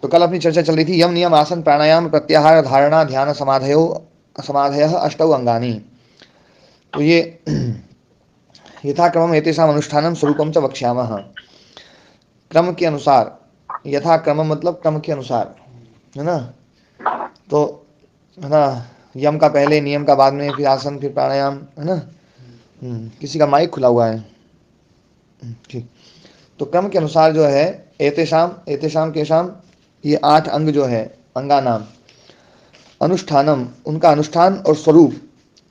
तो कल अपनी चर्चा चल रही थी, यम नियम आसन प्राणायाम प्रत्याहार धारणा ध्यान समाधयो समाधयः अष्टौ अंगानि। तो ये यथाक्रमम एतेषाम अनुष्ठानम स्वरूपम च वक्ष्यामः। क्रम के अनुसार, यथा क्रम मतलब क्रम के अनुसार, है ना। तो है ना, यम का पहले, नियम का बाद में, फिर आसन, फिर प्राणायाम, है ना। किसी का माइक खुला हुआ है। ठीक। तो क्रम के अनुसार जो है, एतेषाम एतेषाम केशाम, ये 8 अंग जो है, अंगा नाम, अनुष्ठानम उनका अनुष्ठान और स्वरूप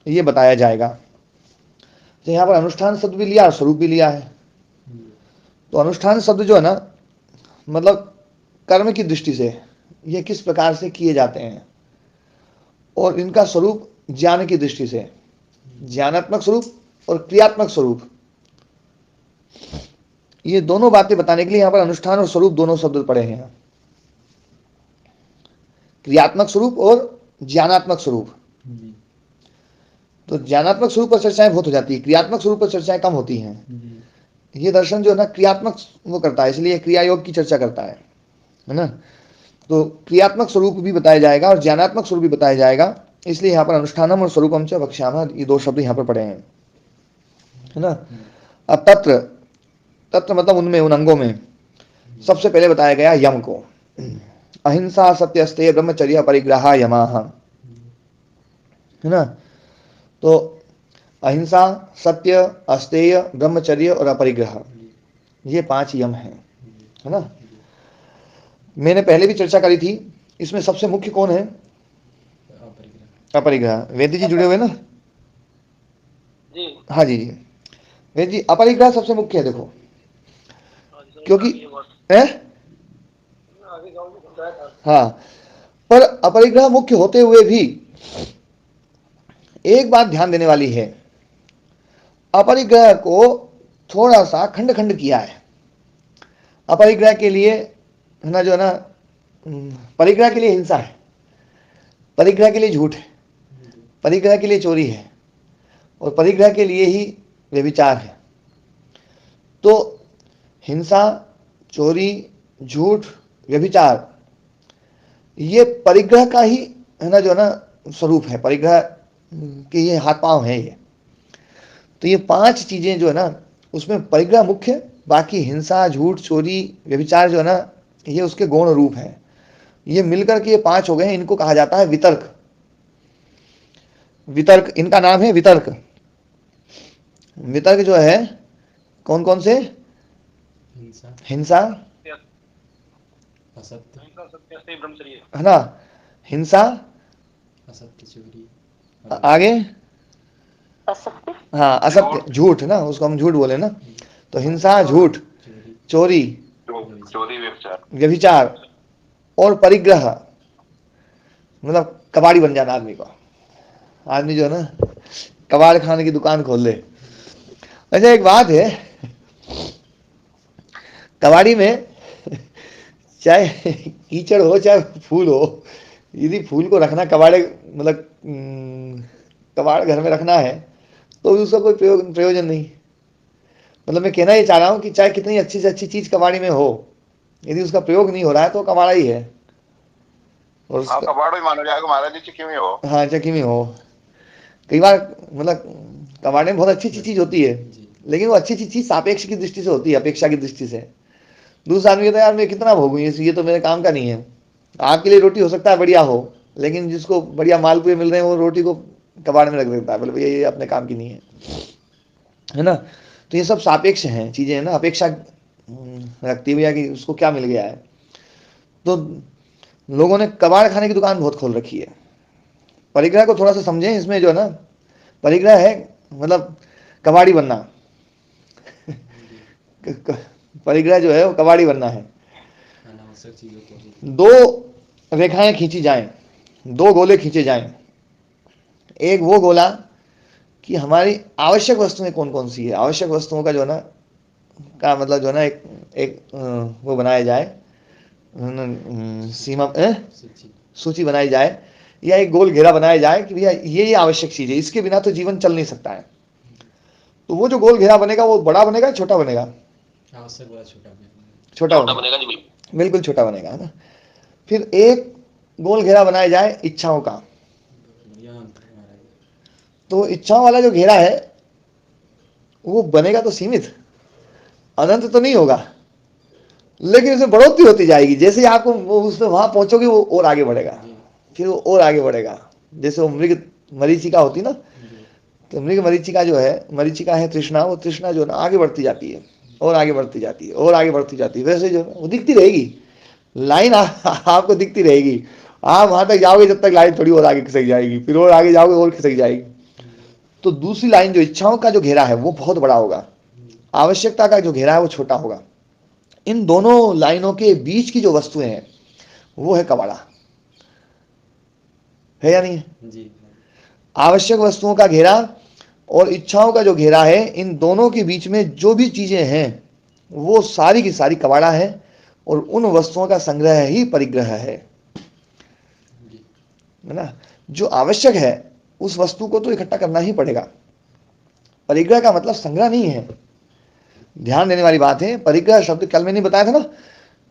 ये बताया जाएगा। तो यहाँ पर अनुष्ठान शब्द भी लिया और स्वरूप भी लिया है। तो अनुष्ठान शब्द जो है ना, मतलब कर्म की दृष्टि से ये किस प्रकार से किए जाते हैं, और इनका स्वरूप ज्ञान की दृष्टि से, ज्ञानात्मक स्वरूप और क्रियात्मक स्वरूप, ये दोनों बातें बताने के लिए यहाँ पर अनुष्ठान और स्वरूप दोनों शब्द पड़े हैं। क्रियात्मक स्वरूप और ज्ञानात्मक स्वरूप। तो ज्ञानात्मक स्वरूप पर चर्चाएं बहुत हो जाती है, क्रियात्मक स्वरूप पर चर्चाएं कम होती हैं। ये दर्शन जो है ना क्रियात्मक वो करता है, इसलिए क्रिया योग की चर्चा करता है ना। तो क्रियात्मक स्वरूप भी बताया जाएगा और ज्ञानात्मक स्वरूप भी बताया जाएगा, इसलिए यहाँ पर अनुष्ठानम और स्वरूपम च वक्ष्यामः, ये 2 शब्द यहाँ पर पड़े हैं, है ना। अब तत्र, तत्र मतलब उनमें, उन अंगों में सबसे पहले बताया गया यम को। अहिंसा सत्यस्तेय ब्रह्मचर्य परिग्रह यमाः, है ना। तो अहिंसा, सत्य, अस्तेय, ब्रह्मचर्य और अपरिग्रह, ये 5 यम हैं, है ना। मैंने पहले भी चर्चा करी थी, इसमें सबसे मुख्य कौन है? अपरिग्रह। वेद जी जुड़े हुए ना जी। हाँ जी जी, वेद जी अपरिग्रह सबसे मुख्य है, देखो, क्योंकि है हाँ, पर अपरिग्रह मुख्य होते हुए भी एक बात ध्यान देने वाली है, अपरिग्रह को थोड़ा सा खंड खंड किया है। अपरिग्रह के लिए, है ना, जो है ना, परिग्रह के लिए हिंसा है, परिग्रह के लिए झूठ है, परिग्रह के लिए चोरी है, और परिग्रह के लिए ही व्यभिचार है। तो हिंसा, चोरी, झूठ, व्यभिचार, ये परिग्रह का ही, है ना, जो है ना, स्वरूप है, परिग्रह के ये हाथ पांव है ये। तो ये 5 चीजें जो है ना, उसमें परिग्रह मुख्य, बाकी हिंसा, झूठ, चोरी, व्यभिचार जो है ना, ये उसके गौण रूप है। ये मिलकर के ये 5 हो गए हैं, इनको कहा जाता है वितर्क। वितर्क इनका नाम है, वितर्क। वितर्क जो है कौन कौन से? हिंसा, है ना, हिंसा, आगे असत्य, हाँ असत्य, झूठ ना, उसको हम झूठ बोले ना। तो हिंसा, झूठ, चोरी, चोरी, व्यभिचार, व्यभिचार और परिग्रह, मतलब कबाड़ी बन जाना आदमी को। आदमी जो है ना कबाड़ खाने की दुकान खोल ले। अच्छा एक बात है, कबाड़ी में चाहे कीचड़ हो चाहे फूल हो, यदि फूल को रखना कबाड़े, मतलब कबाड़ घर में रखना है, तो उसका कोई प्रयोजन नहीं। मतलब मैं कहना ये चाह रहा हूँ कि चाहे कितनी अच्छी से अच्छी चीज कबाड़ी में हो, यदि उसका प्रयोग नहीं हो रहा है तो कबाड़ा ही है। और हाँ, कबाड़ भी माना जाएगा महाराज जी, चिक्की में हो। हाँ, चक्की में हो। कई बार मतलब कबाड़े में बहुत अच्छी अच्छी चीज होती है, लेकिन वो अच्छी अच्छी चीज सापेक्ष की दृष्टि से होती है, अपेक्षा की दृष्टि से। दूसरा आदमी कहता है यार मैं कितना भोगूं, ये तो मेरे काम का नहीं है। आपके लिए रोटी हो सकता है बढ़िया हो, लेकिन जिसको बढ़िया मालपुए मिल रहे हैं वो रोटी को कबाड़ में रख देता है, बोले भैया ये अपने काम की नहीं है ना। तो ये सब सापेक्ष हैं चीजें, है ना, अपेक्षा रखती है भैया कि उसको क्या मिल गया है। तो लोगों ने कबाड़ खाने की दुकान बहुत खोल रखी है। परिग्रह को थोड़ा सा समझें, इसमें जो है ना, परिग्रह है मतलब कबाड़ी बनना। परिग्रह जो है वो कबाड़ी बनना है। 2 रेखाएं खींची जाएं, 2 गोले खींचे जाएं। एक वो गोला कि हमारी आवश्यक वस्तुएं कौन कौन सी है, आवश्यक वस्तुओं का जो है ना, का मतलब जो है ना, एक एक वो बनाया जाए, सीमा सूची बनाई जाए, या एक गोल घेरा बनाया जाए कि भैया ये आवश्यक चीज है, इसके बिना तो जीवन चल नहीं सकता है। तो वो जो गोल घेरा बनेगा वो बड़ा बनेगा या छोटा बनेगा? छोटा छोटा बनेगा, बनेगा जी, बिल्कुल। बिल्कुल छोटा बनेगा, है ना। फिर एक गोल घेरा बनाया जाए इच्छाओं का, तो इच्छाओं वाला जो घेरा है वो बनेगा तो सीमित, अनंत तो नहीं होगा, लेकिन इसमें बढ़ोतरी होती जाएगी। जैसे ही आपको वो उसमें वहां पहुंचोगे वो और आगे बढ़ेगा, फिर वो और आगे बढ़ेगा। जैसे वो मृग मरीचिका होती ना, तो मृग मरीचिका जो है, मरीचिका है तृष्णा, वो तृष्णा जो है ना आगे बढ़ती जाती है और आगे बढ़ती जाती है और आगे बढ़ती जाती है। वैसे जो वो दिखती रहेगी लाइन, आपको दिखती रहेगी। आप वहां तक जाओगे जब तक लाइन थोड़ी और आगे खिसक जाएगी, फिर और आगे जाओगे और खिसक जाएगी। तो दूसरी लाइन जो इच्छाओं का जो घेरा है वो बहुत बड़ा होगा, आवश्यकता का जो घेरा है वो छोटा होगा। इन दोनों लाइनों के बीच की जो वस्तुएं हैं वो है कबाड़ा, है या नहीं है? जी। आवश्यक वस्तुओं का घेरा और इच्छाओं का जो घेरा है, इन दोनों के बीच में जो भी चीजें हैं वो सारी की सारी कबाड़ा है, और उन वस्तुओं का संग्रह ही परिग्रह है ना। जो आवश्यक है उस वस्तु को तो इकट्ठा करना ही पड़ेगा। परिग्रह का मतलब संग्रह नहीं है। ध्यान देने वाली बात है, परिग्रह शब्द कल मैंने बताया था ना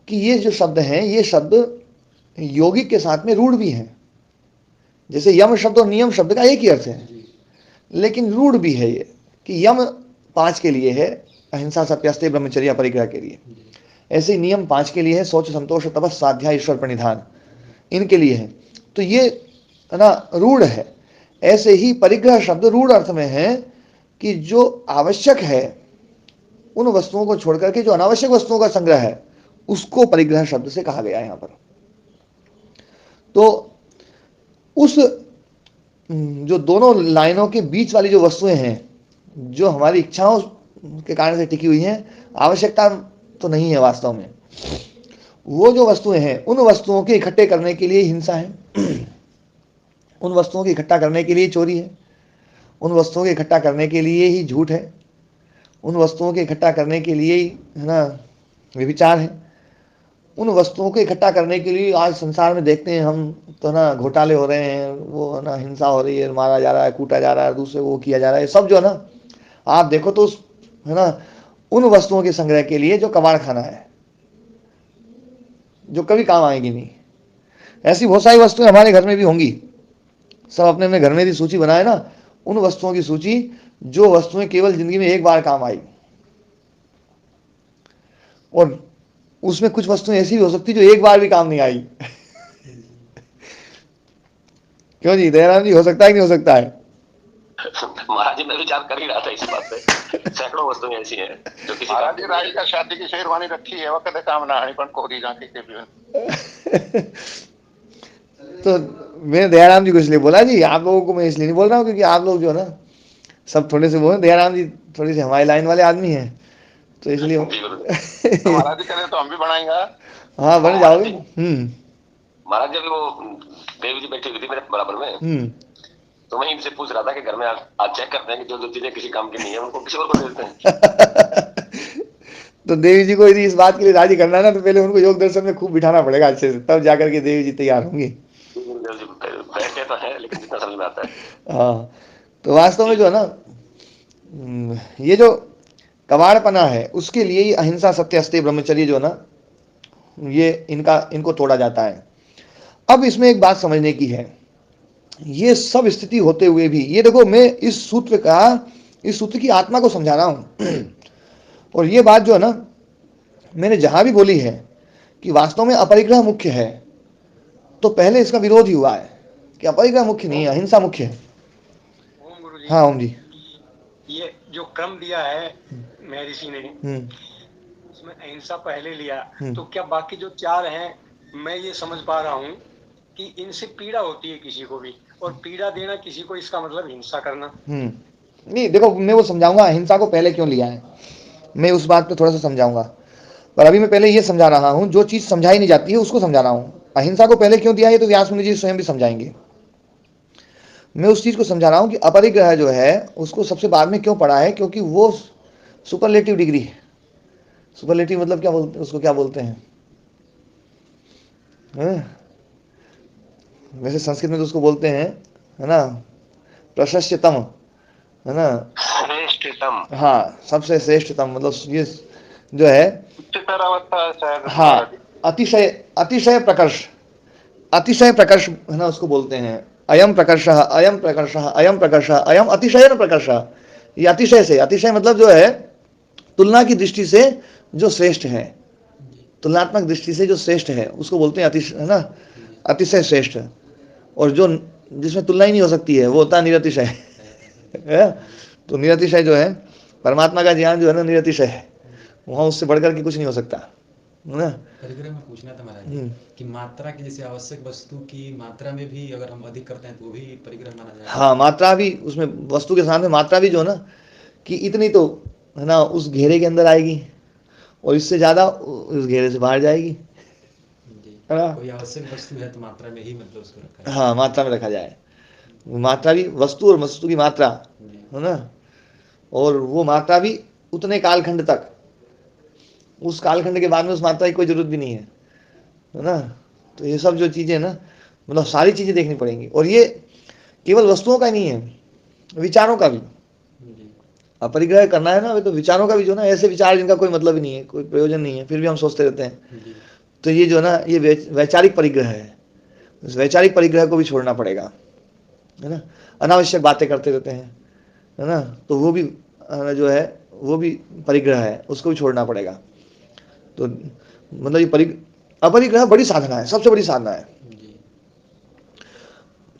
कि ये जो शब्द हैं ये शब्द यौगिक के साथ में रूढ़ भी हैं। जैसे यम शब्द और नियम शब्द का एक ही अर्थ है, लेकिन रूढ़ भी है ये कि यम 5 के लिए है, अहिंसा सत्यास्तेय ब्रह्मचर्य परिग्रह के लिए। ऐसे ही नियम 5 के लिए है, शौच संतोष तपस स्वाध्याय ईश्वर प्रणिधान, इनके लिए है। तो ये ना रूढ़ है। ऐसे ही परिग्रह शब्द रूढ़ अर्थ में है कि जो आवश्यक है उन वस्तुओं को छोड़ करके जो अनावश्यक वस्तुओं का संग्रह है उसको परिग्रह शब्द से कहा गया है यहां पर। तो उस जो दोनों लाइनों के बीच वाली जो वस्तुएं हैं जो हमारी इच्छाओं के कारण से टिकी हुई हैं, आवश्यकता तो नहीं है वास्तव में, वो जो वस्तुएं हैं उन वस्तुओं के इकट्ठे करने के लिए हिंसा है, उन वस्तुओं को इकट्ठा करने के लिए चोरी है, उन वस्तुओं को इकट्ठा करने के लिए ही झूठ है, उन वस्तुओं को इकट्ठा करने के लिए ही है ना व्यभिचार है, उन वस्तुओं को इकट्ठा करने के लिए आज संसार में देखते हैं हम तो ना घोटाले हो रहे हैं, वो है ना हिंसा हो रही है, मारा जा रहा है, कूटा जा रहा है, दूसरे को किया जा रहा है, सब जो है ना आप देखो तो है ना उन वस्तुओं के संग्रह के लिए जो कबाड़ खाना है, जो कभी काम आएगी नहीं। ऐसी बहुत सारी वस्तुएं हमारे घर में भी होंगी, सब अपने अपने घर में भी सूची बनाए ना, उन वस्तुओं की सूची जो वस्तुएं केवल जिंदगी में एक बार काम आई, और उसमें कुछ वस्तुएं ऐसी भी हो सकती जो एक बार भी काम नहीं आई। क्यों जी दयाराम जी, हो सकता है कि नहीं हो सकता है? महाराज जी मैं विचार कर ही रहा था इस बात पे। सैकड़ों वस्तुएं ऐसी हैं जो किसी महाराज जी राजी का शादी की शेरवानी रखी है, वो कदे काम ना आनी, पण कोरी जाके के भी। तो मैंने दयाराम जी को इसलिए बोला जी, आप लोगों को मैं इसलिए नहीं बोल रहा हूँ क्योंकि आप लोग जो है ना सब थोड़े से वो हैं, दयाराम जी थोड़ी से हमारी लाइन वाले आदमी हैं, तो इसलिए महाराज जी करें तो हम भी बनाएंगे। हाँ बन जाओगे। महाराज जब वो देवी जी बैठी हुई थी मेरे बराबर में, तो मैं इनसे पूछ रहा था कि घर में आज चेक करते हैं कि जो जो चीजें किसी काम की नहीं है उनको किसी और को दे देते हैं। तो देवी जी को यदि इस बात के लिए राजी करना है ना, तो पहले उनको योग दर्शन में खूब बिठाना पड़ेगा अच्छे से, तब जाकर के देवी जी तैयार होंगी। बैठे तो है लेकिन जितना समझ में आता है। हाँ, तो वास्तव में जो है ना ये जो कबाड़पना है उसके लिए ही अहिंसा सत्य अस्तेय ब्रह्मचर्य जो है ना ये इनको तोड़ा जाता है। अब इसमें एक बात समझने की है, ये सब स्थिति होते हुए भी, ये देखो मैं इस सूत्र की आत्मा को समझा रहा हूं, और ये बात जो है ना मैंने जहां भी बोली है कि वास्तव में अपरिग्रह मुख्य है, तो पहले इसका विरोध ही हुआ है कि अपरिग्रह मुख्य नहीं है, अहिंसा मुख्य है। ओम गुरु जी, हाँ ओम जी, ये जो क्रम दिया है महर्षि ने, उसमें अहिंसा पहले लिया, तो क्या बाकी जो 4 हैं मैं ये समझ पा रहा हूँ कि इनसे पीड़ा होती है किसी को भी, और पीड़ा देना किसी को, इसका मतलब हिंसा करना नहीं। देखो मैं वो समझाऊंगा अहिंसा को पहले क्यों लिया है, मैं उस बात पे थोड़ा सा समझाऊंगा, पर अभी मैं पहले ये समझा रहा हूं, जो चीज समझाई नहीं जाती है उसको समझा रहा हूं। अहिंसा को पहले क्यों दिया है तो व्यास मुनि जी स्वयं भी समझाएंगे। मैं उस चीज को समझा रहा हूं कि अपरिग्रह जो है उसको सबसे बाद में क्यों पढ़ा है, क्योंकि वो सुपरलेटिव डिग्री है। सुपरलेटिव मतलब क्या बोलते, उसको क्या बोलते हैं? वैसे संस्कृत में तो उसको बोलते हैं है ना प्रशस्यतम, है ना श्रेष्ठतम। हाँ, सबसे श्रेष्ठतम, मतलब ये जो है हाँ अतिशय प्रकर्ष, अतिशय प्रकर्ष है ना, उसको बोलते हैं अयम प्रकर्ष, अयम प्रकर्ष, अयम प्रकर्ष, अयम अतिशयन प्रकर्ष। ये अतिशय से, अतिशय मतलब जो है तुलना की दृष्टि से जो श्रेष्ठ है, तुलनात्मक दृष्टि से जो श्रेष्ठ है उसको बोलते हैं अतिशय, है ना, अतिशय श्रेष्ठ। और जो जिसमें तुलना ही नहीं हो सकती है वो होता है निरतिशय है। तो निरतिशय जो है परमात्मा का ज्ञान जो है ना निरतिशय है, वहाँ उससे बढ़कर के कुछ नहीं हो सकता, है ना। परिग्रह में पूछना था महाराज कि मात्रा की, जैसे आवश्यक वस्तु की मात्रा में भी अगर हम अधिक करते हैं तो वो भी परिग्रह माना जाएगा। हाँ, मात्रा भी उसमें, वस्तु के सामने मात्रा भी जो है ना कि इतनी तो है ना उस घेरे के अंदर आएगी और इससे ज्यादा उस घेरे से बाहर जाएगी, है ना। कोई आवश्यक वस्तु है तो मात्रा में ही मतलब उसको रखा है। हाँ, मात्रा में रखा जाए, मात्रा भी वस्तु और वस्तु की मात्रा, है ना। और वो मात्रा भी उतने कालखंड तक, उस कालखंड के बाद में उस मात्रा की कोई जरूरत भी नहीं है ना। तो ये सब जो चीजें ना, मतलब सारी चीजें देखनी पड़ेंगी। और ये केवल वस्तुओं का नहीं है, विचारों का भी अपरिग्रह करना है ना, तो विचारों का भी जो ना, ऐसे विचार जिनका कोई मतलब ही नहीं है, कोई प्रयोजन नहीं है, फिर भी हम सोचते रहते हैं, तो ये जो ना ये वैचारिक परिग्रह है। इस वैचारिक परिग्रह को भी छोड़ना पड़ेगा, है ना। अनावश्यक बातें करते रहते हैं, है ना, तो वो भी जो है वो भी परिग्रह है, उसको भी छोड़ना पड़ेगा। तो मतलब ये अपरिग्रह बड़ी साधना है, सबसे बड़ी साधना है।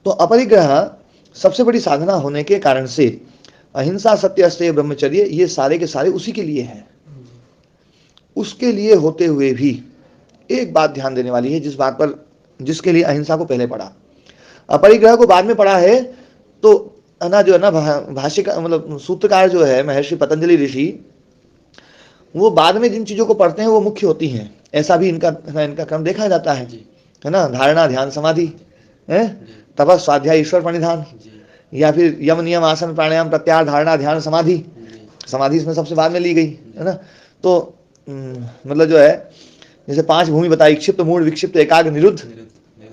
तो अपरिग्रह सबसे बड़ी साधना होने के कारण से अहिंसा, सत्य, अस्तेय, ब्रह्मचर्य ये सारे के सारे उसी के लिए हैं। उसके लिए होते हुए भी एक बात ध्यान देने वाली है, जिस बात पर, जिसके लिए अहिंसा को पहले पढ़ा, अपरिग्रह को बाद में पढ़ा है। तो ना जो है ना भाष्य का मतलब सूत्रकार जो है महर्षि पतंजलि ऋषि, वो बाद में जिन चीजों को पढ़ते हैं वो मुख्य होती हैं, ऐसा भी इनका क्रम देखा जाता है ना। धारणा, ध्यान, समाधि, तपस, स्वाध्याय, ईश्वर प्रणिधान, या फिर यम, नियम, आसन, प्राणायाम, प्रत्याहार, धारणा, ध्यान, समाधि। समाधि इसमें सबसे बाद में ली गई, है ना। तो मतलब जो है जैसे 5 भूमि बताई, क्षिप्त, मूढ़, विक्षिप्त, एकाग्र, निरुद्ध।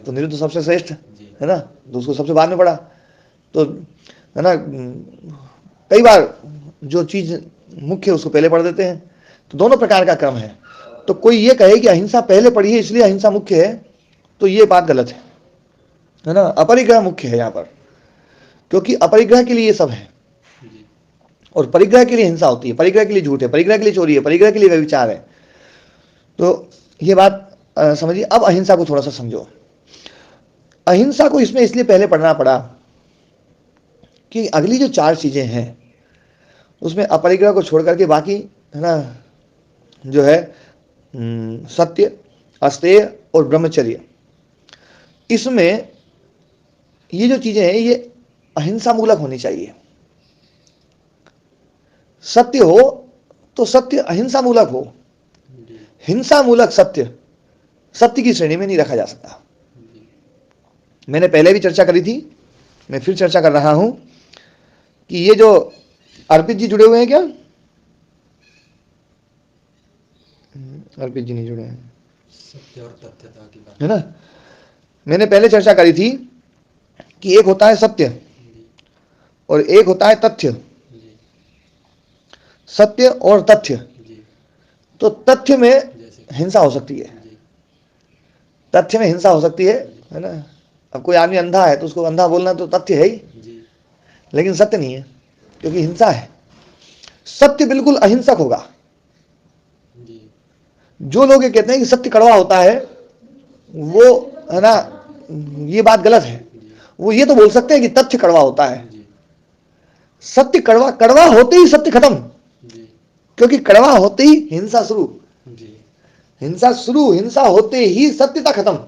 तो निरुद्ध सबसे श्रेष्ठ है ना, तो उसको सबसे बाद में पढ़ा। तो है ना, कई बार जो चीज मुख्य उसको पहले पढ़ देते हैं। तो दोनों प्रकार का क्रम है। तो कोई ये कहे कि अहिंसा पहले पढ़ी है इसलिए अहिंसा मुख्य है, तो ये बात गलत है ना। अपरिग्रह मुख्य है यहाँ पर, क्योंकि अपरिग्रह के लिए ये सब है, और परिग्रह के लिए हिंसा होती है, परिग्रह के लिए झूठ है, परिग्रह के लिए चोरी है, परिग्रह के लिए व्यभिचार है। तो ये बात समझिए। अब अहिंसा को थोड़ा सा समझो। अहिंसा को इसमें इसलिए पहले पढ़ना पड़ा कि अगली जो 4 चीजें हैं उसमें अपरिग्रह को छोड़ करके बाकी, है ना, जो है सत्य, अस्तेय और ब्रह्मचर्य, इसमें ये जो चीजें हैं ये अहिंसा मूलक होनी चाहिए। सत्य हो तो सत्य अहिंसा मूलक हो, हिंसा मूलक सत्य की श्रेणी में नहीं रखा जा सकता। मैंने पहले भी चर्चा करी थी, मैं फिर चर्चा कर रहा हूं कि ये जो अर्पित जी जुड़े हुए हैं क्या? अर्पित जी नहीं जुड़े हैं, सत्य और तथ्यता की बात है ना। मैंने पहले चर्चा करी थी कि एक होता है सत्य और एक होता है तथ्य। सत्य और तथ्य, तो तथ्य में हिंसा हो सकती है, तथ्य में हिंसा हो सकती है ना। अब कोई आदमी अंधा है तो उसको अंधा बोलना तो तथ्य है ही, लेकिन सत्य नहीं है, क्योंकि हिंसा है। सत्य बिल्कुल अहिंसक होगा। जो लोग ये कहते हैं कि सत्य कड़वा होता है, वो, है ना, ये बात गलत है। वो ये तो बोल सकते हैं कि तथ्य कड़वा होता है। सत्य कड़वा होते ही सत्य खत्म, क्योंकि कड़वा होते ही हिंसा शुरू, हिंसा होते ही सत्यता खत्म।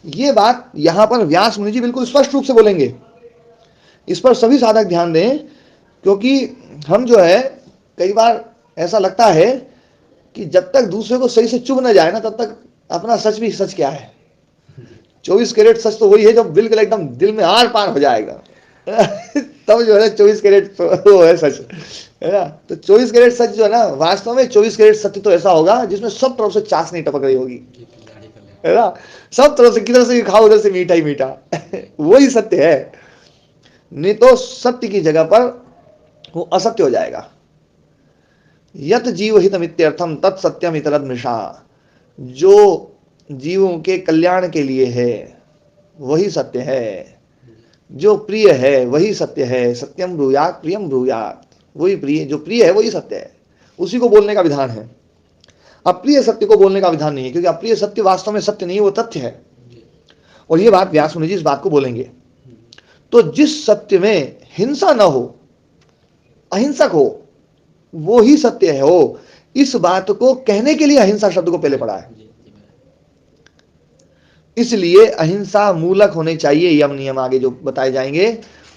ये बात यहां पर व्यास मुनि जी बिल्कुल स्पष्ट रूप से बोलेंगे। इस पर सभी साधक ध्यान दें, क्योंकि हम जो है कई बार ऐसा लगता है कि जब तक दूसरे को सही से चुभ न जाए ना, तब तक अपना सच भी सच क्या है। 24 कैरेट सच तो वही है जब बिल्कुल एकदम दिल में आर पार हो जाएगा तब जो है 24 कैरेट वो है सच, है ना। तो 24 कैरेट सच जो है ना, वास्तव में 24 कैरेट सत्य तो ऐसा होगा जिसमें सब तरफ से चाशनी टपक रही होगी, है ना। सब तरफ से, किधर से भी खाओ उधर से मीठा ही मीठा वही सत्य है। नहीं तो सत्य की जगह पर वो असत्य हो जाएगा। यत जीव हितमित्यर्थम तत् सत्यम इतरद मृषा। जो जीवों के कल्याण के लिए है वही सत्य है, जो प्रिय है वही सत्य है। सत्यम ब्रूयात प्रियम ब्रूयात, वही प्रिय, जो प्रिय है वही सत्य है, उसी को बोलने का विधान है। अप्रिय सत्य को बोलने का विधान नहीं है, क्योंकि अप्रिय सत्य वास्तव में सत्य नहीं है, वो तथ्य है। और ये बात व्यास मुनि जी इस बात को बोलेंगे। तो जिस सत्य में हिंसा न हो, अहिंसक हो, वो ही सत्य हो, इस बात को कहने के लिए अहिंसा शब्द को पहले पढ़ा है। इसलिए अहिंसा मूलक होने चाहिए। यम नियम आगे जो बताए जाएंगे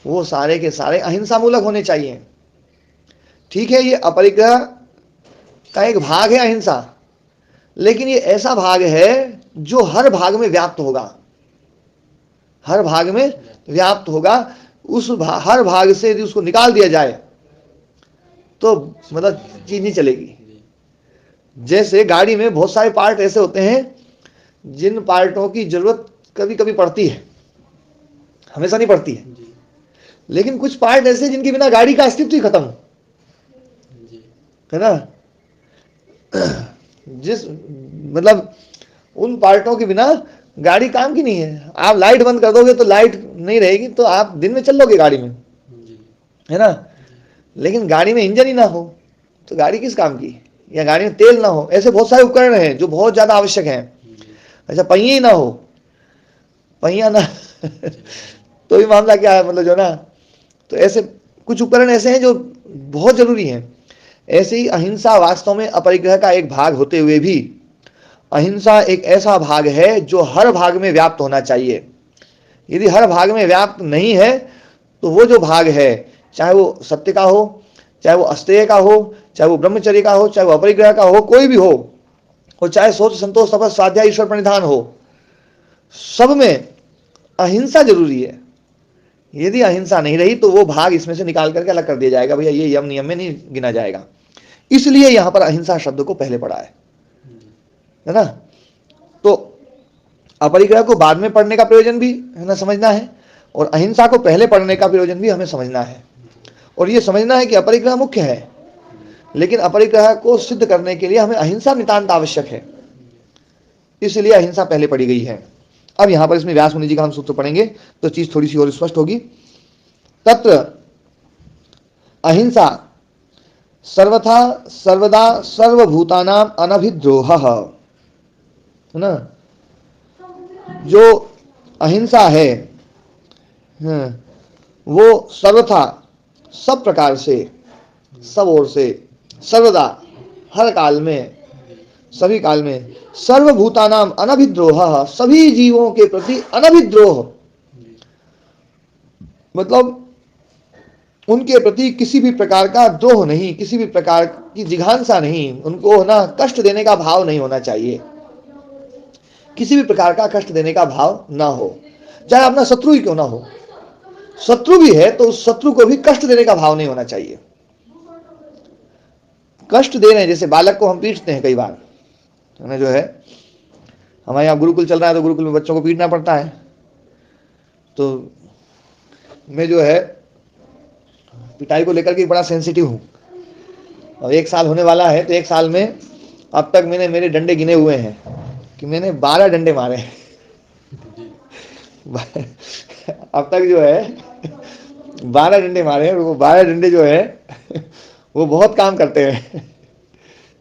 वो सारे के सारे अहिंसा मूलक होने चाहिए। ठीक है, ये अपरिग्रह का एक भाग है अहिंसा, लेकिन ये ऐसा भाग है जो हर भाग में व्याप्त होगा, हर भाग में व्याप्त होगा। उस हर भाग से यदि उसको निकाल दिया जाए तो मतलब चीज नहीं चलेगी। जैसे गाड़ी में बहुत सारे पार्ट ऐसे होते हैं जिन पार्टों की जरूरत कभी कभी पड़ती है, हमेशा नहीं पड़ती है, लेकिन कुछ पार्ट ऐसे जिनके बिना गाड़ी का अस्तित्व ही खत्म है ना। जिस मतलब उन पार्टों के बिना गाड़ी काम की नहीं है। आप लाइट बंद कर दोगे तो लाइट नहीं रहेगी, तो आप दिन में चल लोगे गाड़ी में, है ना। लेकिन गाड़ी में इंजन ही ना हो तो गाड़ी किस काम की, या गाड़ी में तेल ना हो। ऐसे बहुत सारे उपकरण हैं जो बहुत ज्यादा आवश्यक हैं। अच्छा, पहिए ही ना हो, पहिया ना तो भी मामला क्या है, मतलब जो ना, तो ऐसे कुछ उपकरण ऐसे हैं जो बहुत जरूरी हैं। ऐसे ही अहिंसा वास्तव में अपरिग्रह का एक भाग होते हुए भी अहिंसा एक ऐसा भाग है जो हर भाग में व्याप्त होना चाहिए। यदि हर भाग में व्याप्त नहीं है तो वो जो भाग है, चाहे वो सत्य का हो, चाहे वो अस्तेय का हो, चाहे वो ब्रह्मचर्य का हो, चाहे वो अपरिग्रह का हो, कोई भी हो, और चाहे सोच संतोष तपस स्वाध्याय ईश्वर प्रणिधान हो, सब में अहिंसा जरूरी है। यदि अहिंसा नहीं रही तो वो भाग इसमें से निकाल करके अलग कर दिया जाएगा, भैया ये यम नियम में नहीं गिना जाएगा। इसलिए यहां पर अहिंसा शब्द को पहले पढ़ा है ना। तो अपरिग्रह को बाद में पढ़ने का प्रयोजन भी है ना समझना है, और अहिंसा को पहले पढ़ने का प्रयोजन भी हमें समझना है। और ये समझना है कि अपरिग्रह मुख्य है, लेकिन अपरिग्रह को सिद्ध करने के लिए हमें अहिंसा नितांत आवश्यक है, इसलिए अहिंसा पहले पढ़ी गई है। अब यहां पर इसमें व्यास मुनि जी का हम सूत्र पढ़ेंगे तो चीज थोड़ी सी और स्पष्ट होगी। तत्र अहिंसा सर्वथा सर्वदा सर्वभूतानाम अनभिद्रोह, है ना। जो अहिंसा है वो सर्वथा सब प्रकार से, सब ओर से, सर्वदा हर काल में, सभी काल में, सर्वभूतानाम अनभिद्रोह, सभी जीवों के प्रति अनभिद्रोह, मतलब उनके प्रति किसी भी प्रकार का द्रोह नहीं, किसी भी प्रकार की जिघांसा नहीं, उनको ना कष्ट देने का भाव नहीं होना चाहिए, किसी भी प्रकार का कष्ट देने का भाव ना हो, चाहे अपना शत्रु ही क्यों ना हो। शत्रु भी है तो उस शत्रु को भी कष्ट देने का भाव नहीं होना चाहिए। कष्ट दे रहे हैं, जैसे बालक को हम पीटते हैं कई बार, हमें जो है, हमारे यहाँ गुरुकुल चल रहा है तो गुरुकुल में बच्चों को पीटना पड़ता है। तो मैं जो है पिटाई को लेकर के बड़ा सेंसिटिव हूँ। और 1 साल होने वाला है, तो 1 साल में अब तक मैंने मेरे डंडे गिने हुए हैं कि मैंने 12 डंडे मारे हैं अब तक जो है 12 डंडे मारे हैं। वो 12 डंडे जो है वो बहुत काम करते हैं,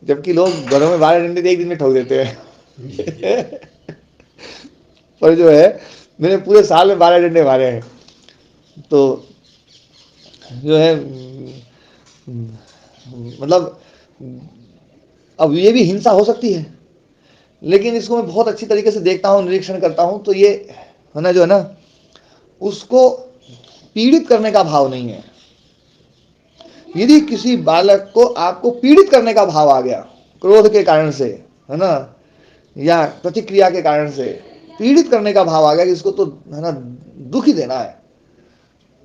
जबकि लोग घरों में 12 डंडे 1 दिन में ठोक देते हैं पर जो है मैंने पूरे साल में 12 डंडे मारे हैं। तो जो है मतलब अब ये भी हिंसा हो सकती है, लेकिन इसको मैं बहुत अच्छी तरीके से देखता हूँ, निरीक्षण करता हूँ, तो ये है ना जो है ना, उसको पीड़ित करने का भाव नहीं है। यदि किसी बालक को आपको पीड़ित करने का भाव आ गया, क्रोध के कारण से, है ना, या प्रतिक्रिया के कारण से पीड़ित करने का भाव आ गया कि इसको तो है ना दुख ही देना है,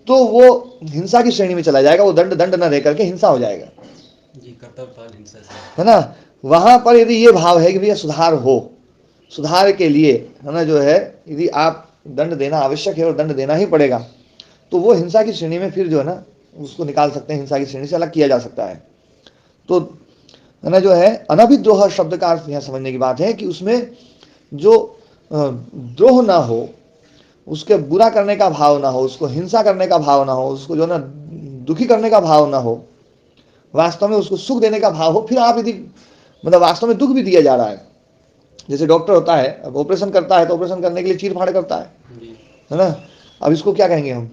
तो वो हिंसा की श्रेणी में चला जाएगा। वो दंड न रह करके हिंसा हो जाएगा जी, कर्तव्य हिंसा से, है ना। वहां पर यदि ये भाव है कि भैया सुधार हो, सुधार के लिए है ना जो है, यदि आप दंड देना आवश्यक है और दंड देना ही पड़ेगा, तो वो हिंसा की श्रेणी में फिर जो है ना उसको निकाल सकते हैं, हिंसा की श्रेणी से अलग किया जा सकता है। तो है ना जो है अनभिद्रोह शब्द का अर्थ यहाँ समझने की बात है कि उसमें जो द्रोह ना हो, उसके बुरा करने का भाव ना हो, उसको हिंसा करने का भाव ना हो, उसको जो ना दुखी करने का भाव ना हो, वास्तव में उसको सुख देने का भाव हो, फिर आप यदि मतलब वास्तव में दुख भी दिया जा रहा है, जैसे डॉक्टर होता है, अब ऑपरेशन करता है तो ऑपरेशन करने के लिए चीर फाड़ करता है ना। अब इसको क्या कहेंगे हम?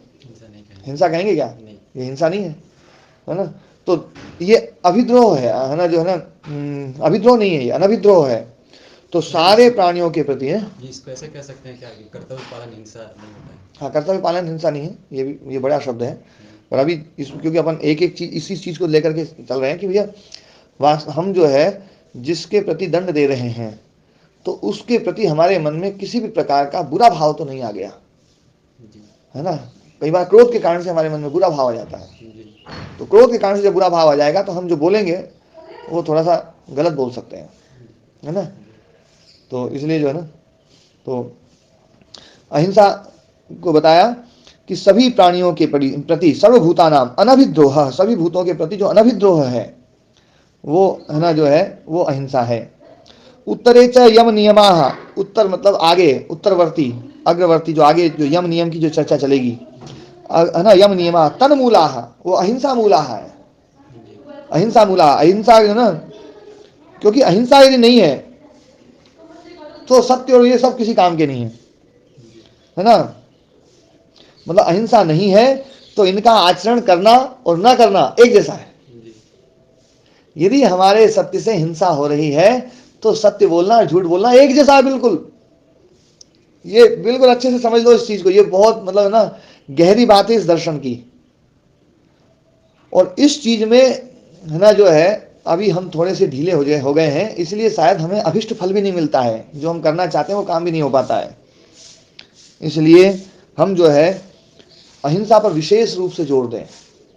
हिंसा कहेंगे क्या? ये हिंसा नहीं है ना। तो ये अभिद्रोह है ना, जो है ना, अभिद्रोह नहीं है, ये अनभिद्रोह है। तो सारे प्राणियों के प्रति है, इसको ऐसे कह सकते हैं क्या कि कर्तव्य पालन हिंसा नहीं होता है? हाँ, कर्तव्य पालन हिंसा नहीं है, ये बड़ा शब्द है। पर अभी क्योंकि अपन एक एक चीज इसी चीज को लेकर के चल रहे हैं कि भैया हम जो है जिसके प्रति दंड दे रहे हैं, तो उसके प्रति हमारे मन में किसी भी प्रकार का बुरा भाव तो नहीं आ गया, है ना। कई बार क्रोध के कारण से हमारे मन में बुरा भाव आ जाता है, तो क्रोध के कारण से जब बुरा भाव आ जाएगा तो हम जो बोलेंगे वो थोड़ा सा गलत बोल सकते हैं, है ना। तो इसलिए जो है ना, तो अहिंसा को बताया कि सभी प्राणियों के प्रति सर्वभूतानाम अनभिद्रोह, सभी भूतों के प्रति जो अनभिद्रोह है वो है ना, जो है वो अहिंसा है। उत्तरे च यम नियमाः, उत्तर मतलब आगे, उत्तरवर्ती, अग्रवर्ती, जो आगे जो यम नियम की जो चर्चा चलेगी, है ना, यम नियमा तन्मूलाः, वो अहिंसा मूला है, अहिंसा मूला, अहिंसा है ना, क्योंकि अहिंसा यदि नहीं है तो सत्य और ये सब किसी काम के नहीं है ना। मतलब अहिंसा नहीं है तो इनका आचरण करना और ना करना एक जैसा है। यदि हमारे सत्य से हिंसा हो रही है तो सत्य बोलना और झूठ बोलना एक जैसा है, बिल्कुल। ये बिल्कुल अच्छे से समझ लो इस चीज को, ये बहुत मतलब है ना गहरी बात है इस दर्शन की। और इस चीज में है ना जो है अभी हम थोड़े से ढीले हो गए हैं, इसलिए शायद हमें अभिष्ट फल भी नहीं मिलता है, जो हम करना चाहते हैं वो काम भी नहीं हो पाता है। इसलिए हम जो है अहिंसा पर विशेष रूप से जोर दें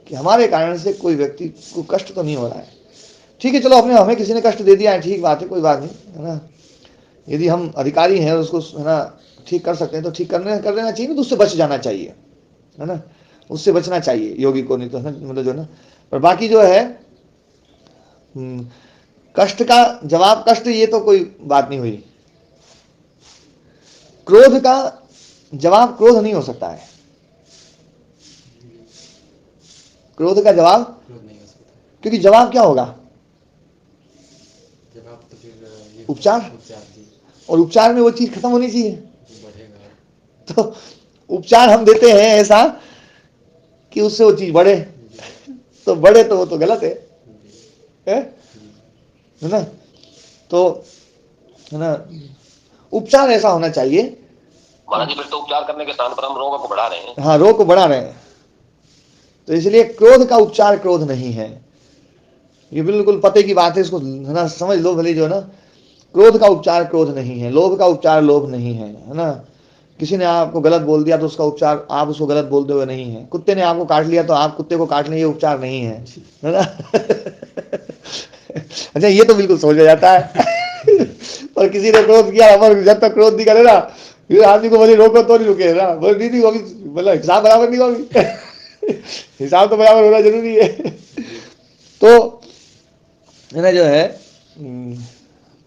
कि हमारे कारण से कोई व्यक्ति को कष्ट तो नहीं हो रहा है। ठीक है, चलो हमें किसी ने कष्ट दे दिया है, ठीक बात है, कोई बात नहीं, है ना। यदि हम अधिकारी हैं उसको है ना ठीक कर सकते हैं तो ठीक कर देना चाहिए, तो उससे बच जाना चाहिए, है ना, उससे बचना चाहिए योगी को, नहीं तो मतलब जो ना। पर बाकी जो है कष्ट का जवाब कष्ट, ये तो कोई बात नहीं हुई। क्रोध का जवाब क्रोध नहीं हो सकता है, क्रोध का जवाब नहीं हो सकता, क्योंकि जवाब क्या होगा? जवाब तो फिर उपचार, जी, और उपचार में वो चीज खत्म होनी चाहिए। बढ़ेगा। तो उपचार हम देते हैं ऐसा कि उससे वो चीज बढ़े, तो बढ़े तो वो तो गलत है ना। तो है ना उपचार ऐसा होना चाहिए। महाराज जी, फिर तो उपचार करने के स्थान पर हम रोगों को बढ़ा रहे हैं। हाँ, रोग को बढ़ा रहे हैं। तो इसलिए क्रोध का उपचार क्रोध नहीं है, ये बिल्कुल पते की बात है, इसको है ना समझ लो भले, जो है ना क्रोध का उपचार क्रोध नहीं है, लोभ का उपचार लोभ नहीं है ना। किसी ने आपको गलत बोल दिया तो उसका उपचार आप उसको गलत बोलते हुए नहीं है। कुत्ते ने आपको काट लिया तो आप कुत्ते को काट लें, ये उपचार नहीं है ना। अच्छा, ये तो बिल्कुल समझ में जाता है। पर किसी ने क्रोध किया, अमर जब तक क्रोध नहीं करे ना, फिर आदमी को बोले रोको तो नहीं रुके ना, बोले नहीं होगी, मतलब हिसाब बराबर नहीं होगी। हिसाब तो बराबर होना जरूरी है। तो है ना जो है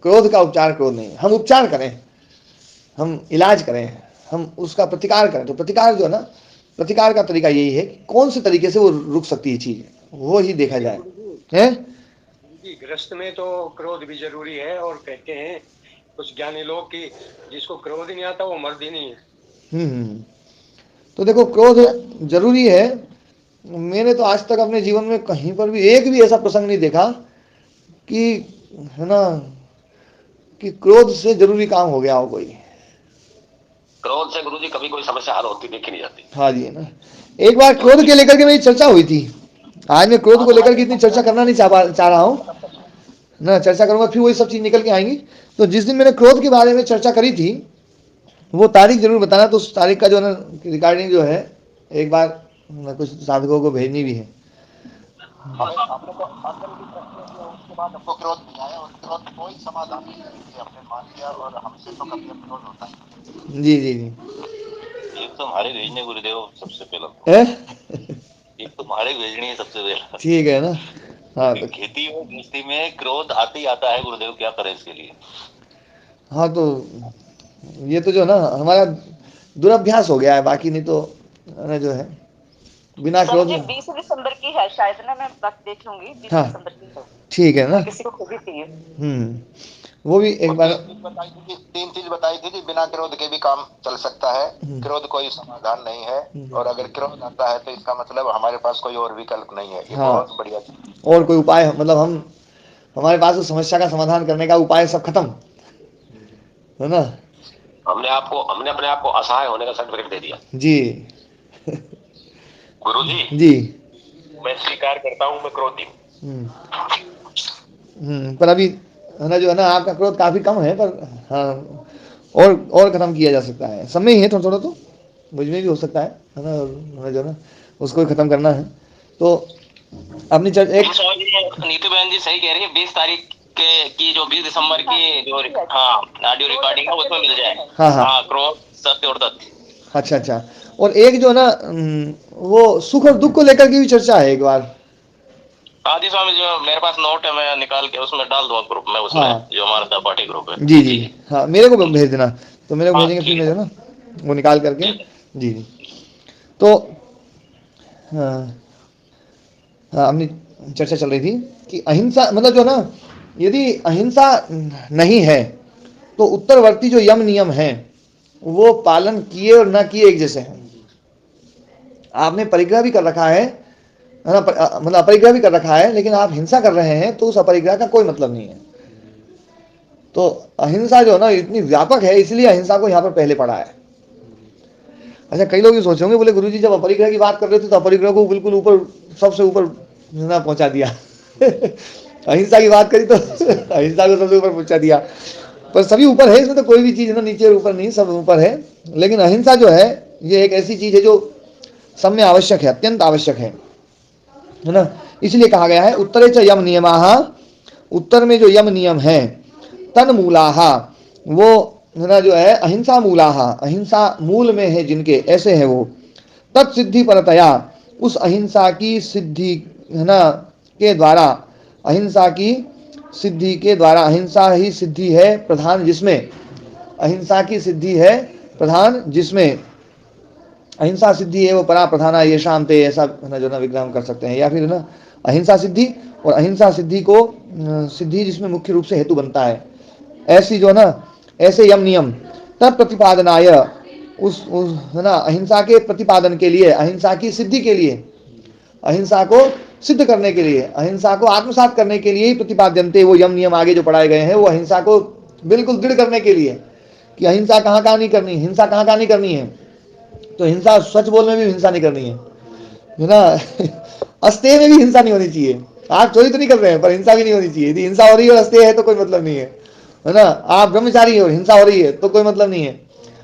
क्रोध का उपचार क्रोध नहीं, हम उपचार करें, हम इलाज करें, हम उसका प्रतिकार करें। तो प्रतिकार जो है ना, प्रतिकार का तरीका यही है कि कौन से तरीके से वो रुक सकती है चीज, वो ही देखा जाए है। गृहस्थ में तो क्रोध भी जरूरी है, और कहते हैं कुछ ज्ञानी लोग कि जिसको क्रोध नहीं आता वो मर्द ही नहीं है। तो देखो क्रोध जरूरी है। मैंने तो आज तक अपने जीवन में कहीं पर भी एक भी ऐसा प्रसंग नहीं देखा कि है ना कि क्रोध से जरूरी काम हो गया हो कोई। क्रोध से गुरुजी कभी कोई समस्या हल होती देखी नहीं जाती। हाँ जी, है ना। एक बार क्रोध के लेकर के मेरी चर्चा हुई थी, आज मैं क्रोध को लेकर के इतनी चर्चा करना नहीं चाह रहा हूँ ना, चर्चा करूंगा फिर वही सब चीज निकल के आएंगी। तो जिस दिन मैंने क्रोध के बारे में चर्चा करी थी वो तारीख जरूर बताना, तो उस तारीख का जो है ना रिकॉर्डिंग जो है एक बार कुछ साधकों को भेजनी भी है। उसके बाद हमको क्रोध नहीं आया, और क्रोध कोई समाधान नहीं है, हमने मान लिया, और हमसे तो कभी क्रोध होता है। जी जी जी, एक तो हमारे भेजने गुरुदेव सबसे पहला, एक तो हमारे भेजनी है सबसे पहला, ठीक है ना। हाँ, तो खेती और गृहस्थी में क्रोध आते ही आता है गुरुदेव, क्या करें इसके लिए। हाँ, तो ये तो जो ना हमारा दुरभ्यास हो गया है, बाकी नहीं तो ना जो है बिना क्रोध में। 20 दिसंबर की है शायद ना, मैं वक्त देख लूंगी। 20 हाँ दिसंबर की है, ठीक है ना। किसी को खुद ही चाहिए। वो भी एक बार 3 चीज बताई थी कि बिना क्रोध के भी काम चल सकता है, क्रोध कोई समाधान नहीं है, और अगर क्रोध आता है तो इसका मतलब हमारे पास कोई और विकल्प नहीं है। ये हाँ, बहुत बढ़िया चीज। और कोई उपाय मतलब हमारे पास उस समस्या का समाधान करने का उपाय सब खत्म है ना। हमने अपने आप को असहाय होने का सर्टिफिकेट दे दिया। जी गुरुजी जी, मैं स्वीकार करता हूँ मैं क्रोधी हूँ। पर अभी है ना जो है ना आपका क्रोध काफी कम है, पर हाँ और खत्म किया जा सकता है, समय ही है थोड़ा थोड़ा, तो मुझ में भी हो सकता है ना जो ना उसको ही खत्म करना है। तो अपनी एक नीतू बहन जी सही कह रही है, 20 तारीख की जो 20 दिसंबर की जो ऑडियो रिकॉर्डिंग है उसमें मिल जाए। हाँ क्रोध सत्य और तथ्य। अच्छा, और एक जो ना वो सुख और दुख को लेकर की भी चर्चा है एक बार। आदि स्वामी जो मेरे पास नोट है, मैं निकाल के उसमें डाल दूंगा ग्रुप में, उसमें जो हमारा सहपाठी ग्रुप है। जी हाँ, मेरे को भेज देना, तो मेरे को भेजेंगे फिर मैं जो ना वो निकाल करके। जी तो अपनी चर्चा चल रही थी कि अहिंसा मतलब जो ना, यदि अहिंसा नहीं है तो उत्तरवर्ती जो यम नियम है वो पालन किए और ना किए एक जैसे हैं। आपने परिग्रह भी कर रखा है ना, मतलब अपरिग्रह भी कर रखा है, लेकिन आप हिंसा कर रहे हैं तो उस अपरिग्रह का कोई मतलब नहीं है। तो अहिंसा जो ना इतनी व्यापक है, इसलिए अहिंसा को यहाँ पर पहले पढ़ा है। अच्छा, कई लोग ये सोच होंगे, बोले गुरुजी जब अपरिग्रह की बात कर रहे थे तो अपरिग्रह को बिल्कुल ऊपर सबसे ऊपर ना पहुंचा दिया अहिंसा की बात करी तो अहिंसा को सबसे ऊपर पहुंचा दिया, पर सभी ऊपर है, इसमें तो कोई भी चीज ना नीचे और ऊपर नहीं, सब ऊपर है। लेकिन अहिंसा जो है ये एक ऐसी चीज है जो सब में आवश्यक है, अत्यंत आवश्यक है ना। इसलिए कहा गया है उत्तरे च यम नियमाः, उत्तर में जो यम नियम है, तन मूलाः, वो है ना जो है अहिंसा मूलाः, अहिंसा मूल में है जिनके, ऐसे है वो। तत्सिद्धि परतया, उस अहिंसा की सिद्धि है ना के द्वारा, अहिंसा की सिद्धि के द्वारा, अहिंसा ही सिद्धि है प्रधान जिसमें, अहिंसा की सिद्धि है प्रधान जिसमें, अहिंसा सिद्धि है वो परा प्रधाना ये शांते, ऐसा है ना जो ना विग्रह कर सकते हैं। या फिर ना अहिंसा सिद्धि, और अहिंसा सिद्धि को सिद्धि जिसमें मुख्य रूप से हेतु बनता है, ऐसी जो ना ऐसे यम नियम तब प्रतिपादनाय, उस है ना अहिंसा के प्रतिपादन के लिए, अहिंसा की सिद्धि के लिए, अहिंसा को सिद्ध करने के लिए, अहिंसा को आत्मसात करने के लिए ही प्रतिपाद्यन्ते, वो यम नियम आगे जो पढ़ाए गए हैं वो अहिंसा को बिल्कुल दृढ़ करने के लिए कि अहिंसा कहाँ कहाँ नहीं करनी, हिंसा कहाँ कहाँ नहीं करनी है। तो हिंसा सच बोलने में भी हिंसा नहीं करनी है ना अस्तेय में भी हिंसा नहीं होनी चाहिए। आप चोरी तो नहीं कर रहे हैं पर हिंसा भी नहीं होनी चाहिए। यदि हिंसा हो रही है और अस्तेय है तो कोई मतलब नहीं है ना। आप ब्रह्मचारी हो, हिंसा हो रही है तो कोई मतलब नहीं है।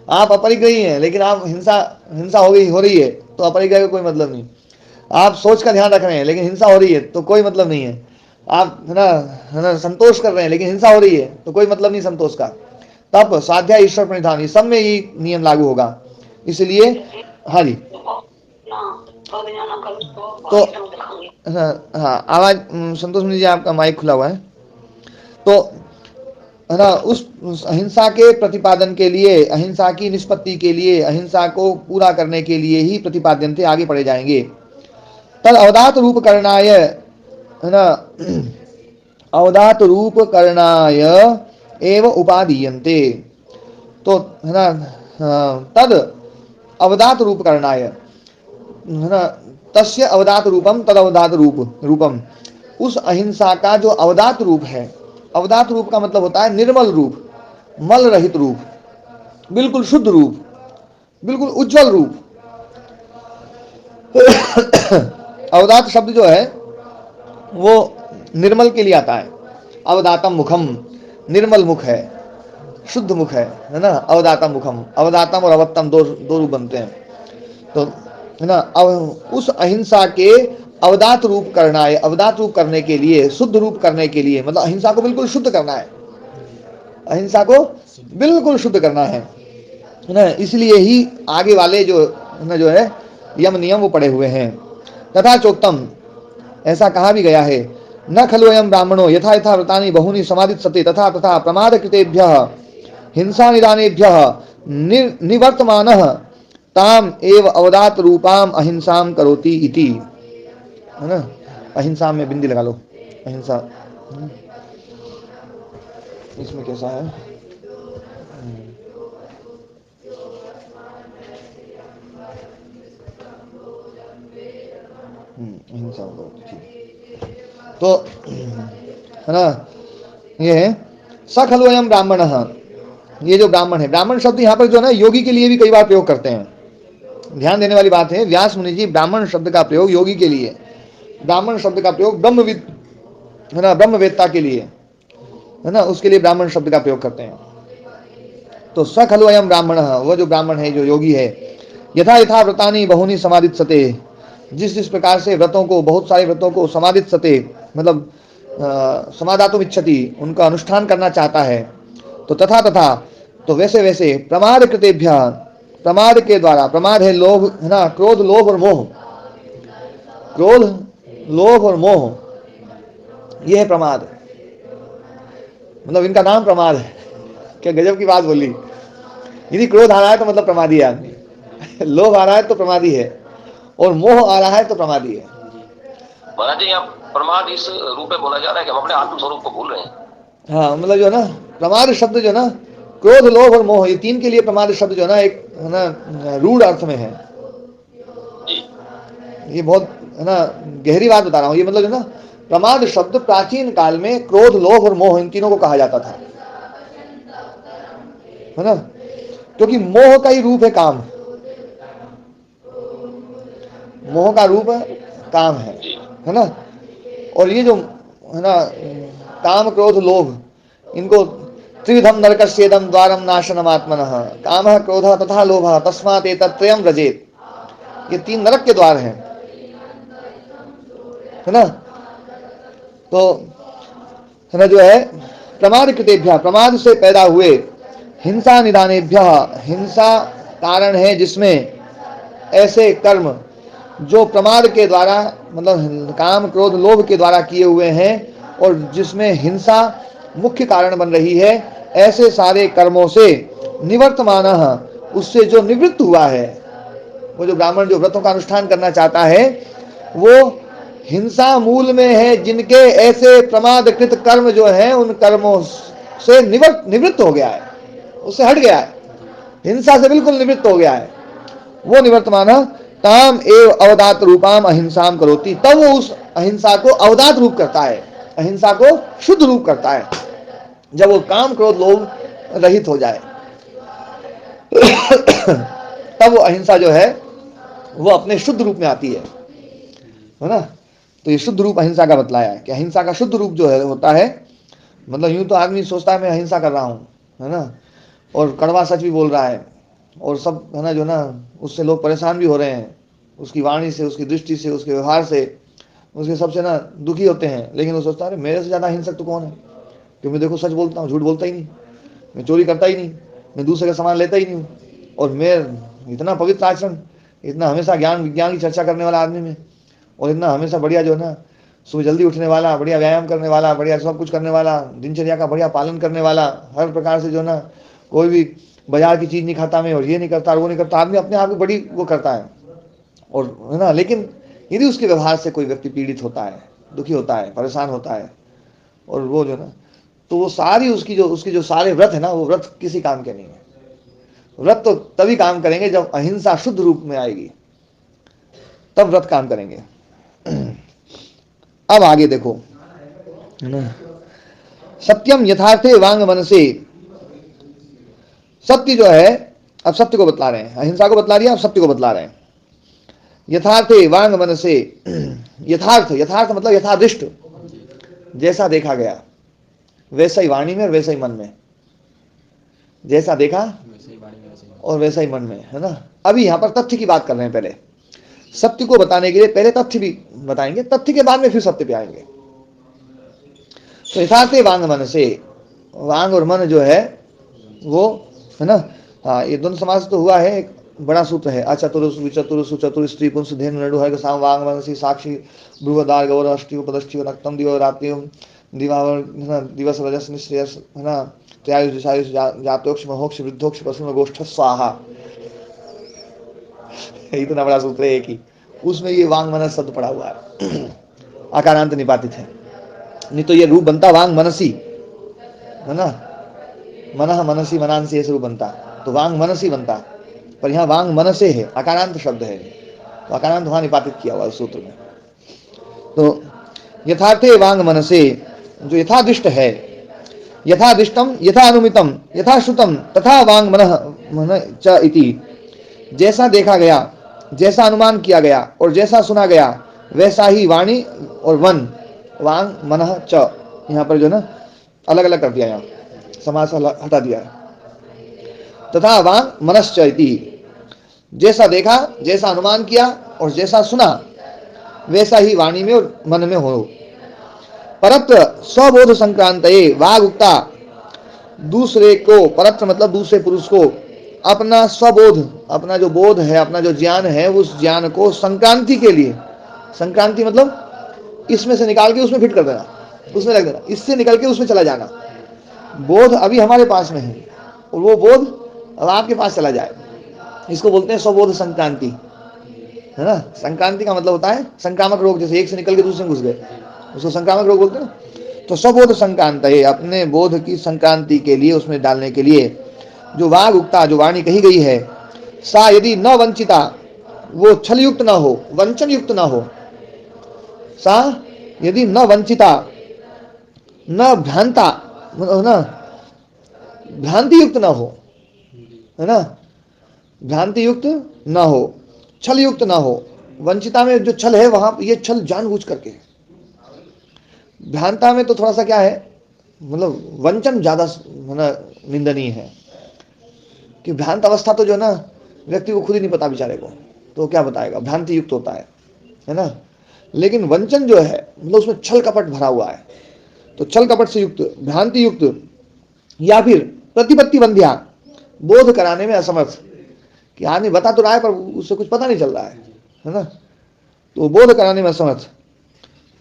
आप अपरिग्रही हैं लेकिन आप हिंसा हो रही है तो अपरिग्रह का कोई मतलब नहीं। आप सोच का ध्यान रख रहे हैं लेकिन हिंसा हो रही है तो कोई मतलब नहीं है। आप है ना संतोष कर रहे हैं लेकिन हिंसा हो रही है तो कोई मतलब नहीं संतोष का। तब स्वाध्याय ईश्वर प्रणिधान, सब में ये नियम लागू होगा। इसलिए हाँ जी, तो हाँ आवाज संतोष मुनि जी आपका माइक खुला हुआ है। तो है ना उस अहिंसा के प्रतिपादन के लिए, अहिंसा की निष्पत्ति के लिए, अहिंसा को पूरा करने के लिए ही प्रतिपाद्यन्ते आगे पढ़े जाएंगे। तद अवधात रूप करणाय, है ना अवधात रूप करणाय एव उपादीयन्ते। तो है ना तद अवधात रूप करणाय, है ना तस्य अवधात रूपम तद अवधात रूपम, उस अहिंसा का जो अवधात रूप है, अवधात रूप का मतलब होता है निर्मल रूप, मल रहित रूप, बिल्कुल शुद्ध रूप, बिल्कुल उज्जवल रूप। अवधात शब्द जो है वो निर्मल के लिए आता है। अवधातम मुखम, निर्मल मुख है, शुद्ध मुख है ना। अवधातम मुखम, अवधातम और अवत्तम दो रूप बनते हैं। तो है ना उस अहिंसा के अवधात रूप करना है, अवधात रूप करने के लिए, शुद्ध रूप करने के लिए, मतलब अहिंसा को बिल्कुल शुद्ध करना है, अहिंसा को बिल्कुल शुद्ध करना है ना। इसलिए ही आगे वाले जो है यम नियम वो पड़े हुए हैं। तथा चोक्तम, ऐसा कहा भी गया है, न खलु अयम ब्राह्मणो यथा यथा व्रतानि बहुनि समादित सते तथा तथा प्रमाद कृतेभ्यः हिंसा निदानेभ्यः निवर्तमानः ताम एव अवदात रूपाम अहिंसाम करोति इति, है ना। अहिंसा में बिंदी लगा लो, अहिंसा इसमें कैसा है, अहिंसा तो है ना। ये है स खलु अयम ब्राह्मण, ये जो ब्राह्मण है, ब्राह्मण शब्द यहाँ पर जो है ना योगी के लिए भी कई बार प्रयोग करते हैं। ध्यान देने वाली बात है, व्यास मुनि जी ब्राह्मण शब्द का प्रयोग योगी के लिए, ब्राह्मण शब्द का प्रयोग ब्रह्मविद, है ना, ब्रह्मवेत्ता के लिए, है ना, उसके लिए ब्राह्मण शब्द का प्रयोग करते हैं। तो स खलु अयम ब्राह्मण, वो जो ब्राह्मण है, जो योगी है, यथा यथा व्रतानि बहुनी समादित सते, जिस जिस प्रकार से व्रतों को, बहुत सारे व्रतों को समादित सते मतलब समादातुम इच्छति, उनका अनुष्ठान करना चाहता है, तो तथा तथा, तो वैसे वैसे प्रमाद कृतेभ्य, प्रमाद के द्वारा, प्रमाद है लोभ, है ना, क्रोध लोभ और मोह, क्रोध लोभ और मोह, ये है प्रमाद, मतलब इनका नाम प्रमाद है। क्या गजब की बात बोली। यदि क्रोध आ रहा है तो मतलब प्रमादी है आदमी, लोभ आ रहा है तो प्रमादी है, और मोह आ रहा है तो प्रमादी है। महाराज जी यहाँ प्रमाद इस रूप में बोला जा रहा है कि हम अपने आत्म स्वरूप को भूल रहे हैं। हाँ, मतलब जो ना प्रमाद शब्द जो ना, क्रोध लोभ और मोह, ये तीन के लिए प्रमाद शब्द जो ना एक, है ना, रूढ़ अर्थ में है। ये बहुत, है ना, गहरी बात बता रहा हूँ। ये मतलब जो ना प्रमाद शब्द प्राचीन काल में क्रोध लोभ और मोह, इन तीनों को कहा जाता था, है ना, क्योंकि मोह का ही रूप है काम, मोह का रूप काम है ना। और ये जो, है ना, काम क्रोध लोभ, इनको त्रिविधम नरकस्येदम द्वारम नाशनम आत्मनः, कामः क्रोधः तथा लोभः तस्मात् एतत्त्रयम् व्रजेत्, ये तीन नरक के द्वार हैं, है ना। तो है ना, जो है प्रमाद कृतेभ्यः, प्रमाद से पैदा हुए, हिंसा निदानेभ्यः, हिंसा कारण है जिसमें ऐसे कर्म जो प्रमाद के द्वारा, मतलब काम क्रोध लोभ के द्वारा किए हुए हैं, और जिसमें हिंसा मुख्य कारण बन रही है, ऐसे सारे कर्मों से निवर्तमान, उससे जो निवृत्त हुआ है, वो जो ब्राह्मण जो व्रतों का अनुष्ठान करना चाहता है, वो हिंसा मूल में है, जिनके ऐसे प्रमादकृत कर्म जो हैं, उन कर्मों से निवृत्त हो गया है, उससे हट गया है, हिंसा से बिल्कुल निवृत्त हो गया है, वो निवर्तमान ताम एव अवदात रूपाम अहिंसाम करोति, तब वो उस अहिंसा को अवदात रूप करता है, अहिंसा को शुद्ध रूप करता है, जब वो काम क्रोध लोभ रहित हो जाए तब वो अहिंसा जो है वो अपने शुद्ध रूप में आती है ना। तो ये शुद्ध रूप अहिंसा का बतलाया है कि अहिंसा का शुद्ध रूप जो है होता है, मतलब यूं तो आदमी सोचता है मैं अहिंसा कर रहा हूँ, है ना, और कड़वा सच भी बोल रहा है, और सब, है ना, जो ना उससे लोग परेशान भी हो रहे हैं, उसकी वाणी से, उसकी दृष्टि से, उसके व्यवहार से, उसके सबसे ना दुखी होते हैं, लेकिन वो सोचता है मेरे से ज़्यादा हिंसक तो कौन है, क्योंकि मैं देखो सच बोलता हूँ, झूठ बोलता ही नहीं, मैं चोरी करता ही नहीं, मैं दूसरे का सामान लेता ही नहीं हूँ, और मैं इतना पवित्र आचरण, इतना हमेशा ज्ञान विज्ञान की चर्चा करने वाला आदमी में, और इतना हमेशा बढ़िया जो है ना सुबह जल्दी उठने वाला, बढ़िया व्यायाम करने वाला, बढ़िया सब कुछ करने वाला, दिनचर्या का बढ़िया पालन करने वाला, हर प्रकार से जो ना कोई भी बाजार की चीज़ नहीं खाता मैं, और ये नहीं करता और वो नहीं करता, आदमी अपने आप को बड़ी वो करता है, और है ना। लेकिन यदि उसके व्यवहार से कोई व्यक्ति पीड़ित होता है, दुखी होता है, परेशान होता है, और वो जो ना, तो वो सारी उसकी जो सारे व्रत है ना, वो व्रत किसी काम के नहीं है। व्रत तो तभी काम करेंगे जब अहिंसा शुद्ध रूप में आएगी, तब व्रत काम करेंगे। अब आगे देखो, है ना, सत्यम यथार्थे वांग मनसे, सत्य जो है, अब सत्य को बतला रहे हैं, अहिंसा को बतला दिया, अब सत्य को बतला रहे हैं। यथार्थे वांग मनसे, यथार्थ, यथार्थ मतलब यथादृष्ट, जैसा देखा गया वैसा ही वाणी में और वैसा ही मन में, जैसा देखा और वैसा ही मन में, है ना। अभी यहां पर तथ्य की बात कर रहे हैं, पहले सत्य को बताने के लिए पहले तथ्य भी बताएंगे, तथ्य के बाद में फिर सत्य पे आएंगे। तो यथार्थे वांग मन से, वांग और मन जो है वो, है ना, हाँ, ये द्वंद्व समास तो हुआ है, एक बड़ा सूत्र है, अचतुर विचतुर सुचतुर स्त्री पुंस धेनु नडु हर साम वांग मनसी साक्षी भ्रुवदार गौर अष्टि उपदष्टि रक्तम दिव रात्रि दिवावर, है ना, दिवस रजस निश्रेयस, है ना, जातोक्ष महोक्ष वृद्धोक्ष पशु गोष्ठ स्वाहा, इतना बड़ा सूत्र है एक ही, उसमें ये वांग मनस शब्द पड़ा हुआ है, आकारांत निपातित है। नहीं तो ये रूप बनता वांग मनसी है ना, मनः मनसी मनांसी ऐसे रूप बनता, तो वांग मनसी बनता, पर यहाँ वांग मनसे है, आकारांत शब्द है, तो आकारांत वहां निपातित किया हुआ सूत्र में। तो यथार्थे वांग मनसे, जो यथादृष्ट है, यथादृष्टम यथा अनुमितम यथा श्रुतम तथा वांग मन च इति, जैसा देखा गया, जैसा अनुमान किया गया और जैसा सुना गया वैसा ही वाणी और वन, वांग मनः च, यहाँ पर जो ना अलग अलग कर दिया, यहाँ समास हटा दिया है, तथा वांग मनश्च इति, जैसा देखा, जैसा अनुमान किया और जैसा सुना वैसा ही वाणी में और मन में हो। परत्र स्वबोध संक्रांत वाग उक्ता, दूसरे को, परत्र मतलब दूसरे पुरुष को, अपना स्वबोध, अपना जो बोध है, अपना जो ज्ञान है, उस ज्ञान को संक्रांति के लिए, संक्रांति मतलब इसमें से निकाल के उसमें फिट कर देना, उसमें रख देना, इससे निकल के उसमें चला जाना। बोध अभी हमारे पास में है और वो बोध अब आपके पास चला जाए, इसको बोलते हैं स्वबोध संक्रांति, है ना। संक्रांति का मतलब होता है संक्रामक रोग, जैसे एक से निकल के दूसरे में घुस गए, उसको संक्रामक रोग बोलते हैं ना। तो स्वबोध संक्रांत है, अपने बोध की संक्रांति के लिए, उसमें डालने के लिए, जो वाग उक्ता, जो वाणी कही गई है, सा यदि न वंचिता, वो छल युक्त ना हो, वंचन युक्त ना हो, सा यदि न वंचिता, न भ्रांता, ना भ्रांति युक्त ना हो, है ना, भ्रांति युक्त ना हो, छल युक्त ना हो। वंचिता में जो छल है वहां ये छल जानबूझ करके, भ्रांता में तो थोड़ा सा क्या है, मतलब वंचन ज्यादा निंदनीय है, कि भ्रांत अवस्था तो जो है ना व्यक्ति को खुद ही नहीं पता बेचारे को, तो क्या बताएगा, भ्रांति युक्त होता है ना। लेकिन वंचन जो है मतलब उसमें छल कपट भरा हुआ है, तो छल कपट से युक्त, भ्रांति युक्त, या फिर प्रतिपत्ति बंध्या, बोध कराने में असमर्थ, कि आदमी बता तो रहा है पर उससे कुछ पता नहीं चल रहा है ना, तो बोध कराने में असमर्थ,